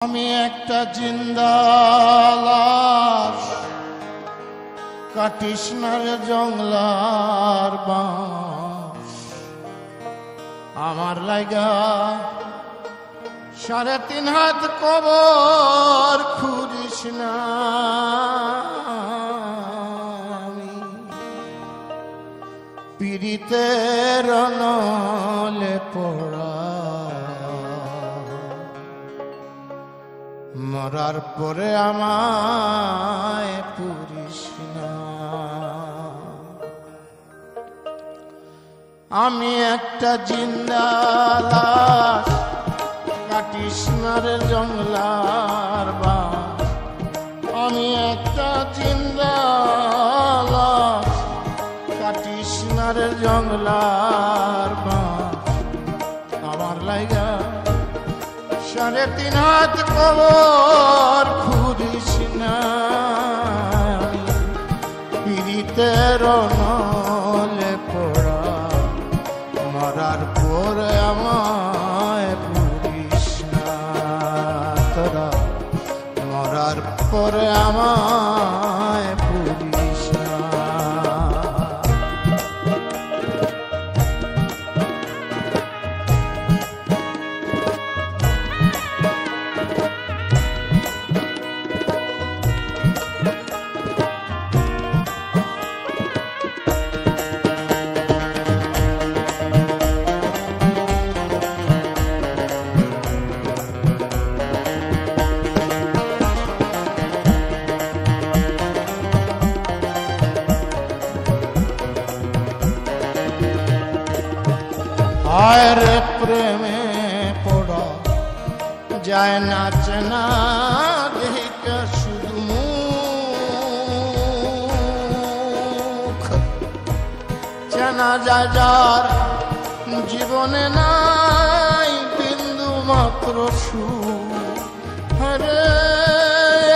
আমি একটা জিন্দা লাশ, কাটিস না রে জংলার বাঁশ। আমার লাগা 3.5 হাত কবর খুঁড়িস না। আমি পীড়িতের নলে পড়া, মরার পরে আমায় পুরিস না। আমি একটা জিন্দা লাশ, কাটিস না রে জংলার বাঁশ। আমি একটা জিন্দা লাশ, কাটিস না রে জংলার বাঁশ। আমার লাইগা 3.5 হাত কবর খুঁড়িস না। পীড়িতের নলে পড়া, মরার পরে আমায় পুরিস না। তোরা মরার পরে আমায় পুরিস না। হায় রে প্রেমে পড়া যায় না চেনা, দেহিকা শুধু মুখ। চেনা যায় যার জীবনে নাই বিন্দু মাত্র সুখ। হরে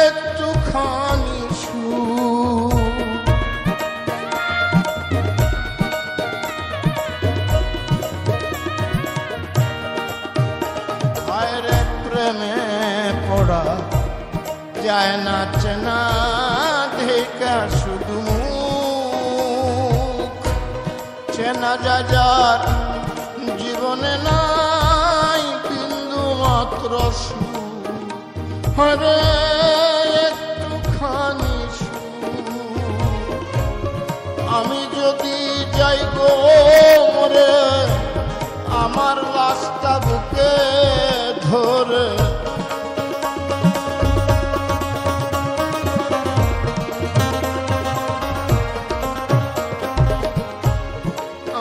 একটুখানি সুখ, প্রেমে পড়া যায় না চেনা, দেখা শুধু মুখ। চেনা যায় যার জীবনে নাই বিন্দু মাত্র সুখ। হরে একটুখানি সুখ। আমি যদি যাই গো মরে, আমার লাশটা বুকে ধরে,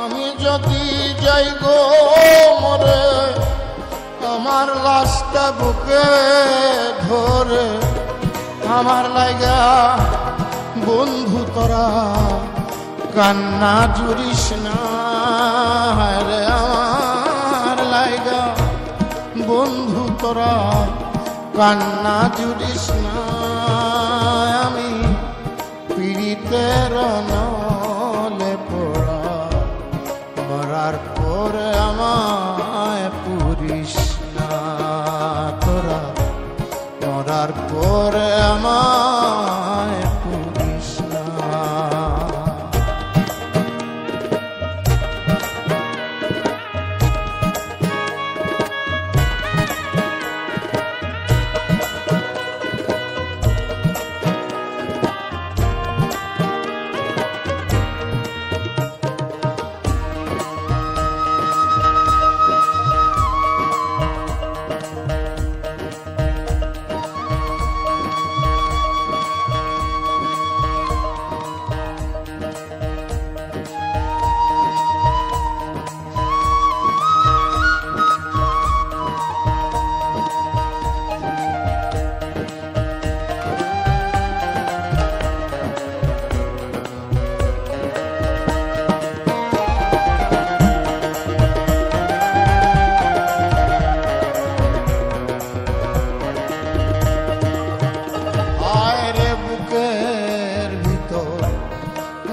আমি যদি যাই গো মরে, আমার লাশটা বুকে ধরে। আমার লাগা বন্ধু তোরা কান্না জুড়িস না। রে আমার লাগা বন্ধু তোরা কান্না জুড়িস না। আমি পীড়িতের নলে পড়া, মরার পরে আমায় পুরিস না। তোরা মরার পরে আমায় পুরিস না।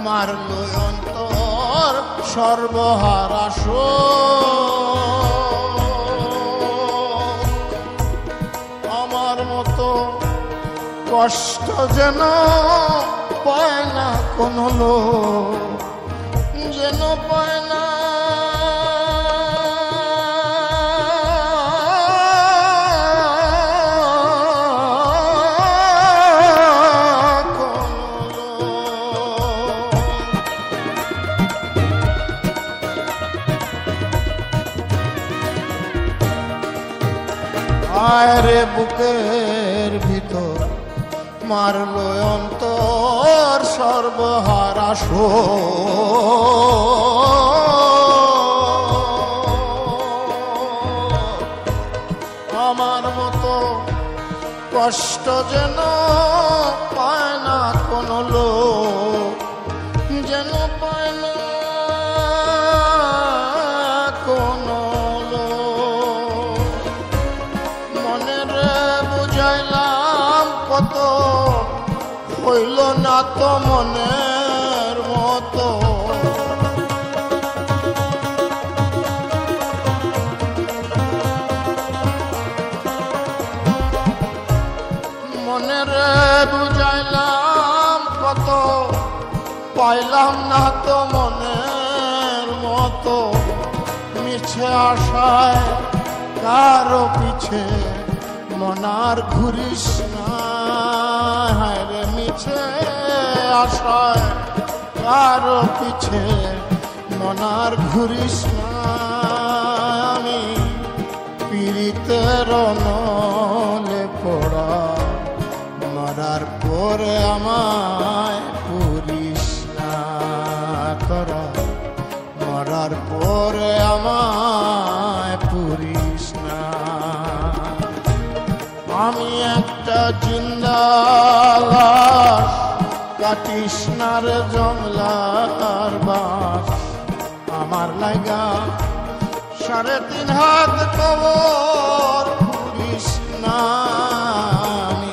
মারলো অন্তর সর্বহারা শোক। আমার আমার মতো কষ্ট যেন পায় না কোনো লোক, যেন পায় না আয়রে বুকের ভিতর মারলো অন্তর সর্বহারা আমার মতো কষ্ট যেন পায় না কোনো লোক, যেন পায় না কোনো লোক। মনের বুঝাইলাম কত, হইল না তো মনের মতো। মনের বুঝাইলাম কত, পাইলাম না তো মনের মতো। মিছে আশায় কারো পিছে মনার ঘুরিস না, রে মিছে আশায় কারো পিছে মনার ঘুরিস না। আমি পীড়িতের নলে পড়া, মরার পরে আমায় পুরিস না তোরা, মরার পরে আমায় পুরিস না। আমি একটা জিন্দা লাশ, কাটিস না রে জংলার বাস। আমার লাগা 3.5 হাত কবর পুরিস না। আমি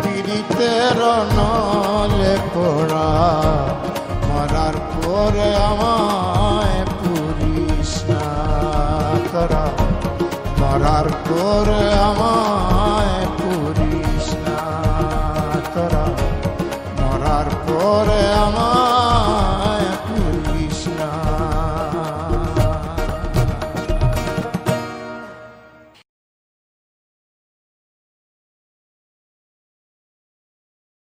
পীড়িতের নলে পড়া, মরার পরে আমায় পুরিস না তোরা, মরার পরে আমায় পুরিস না তোরা, মরার পরে আমায়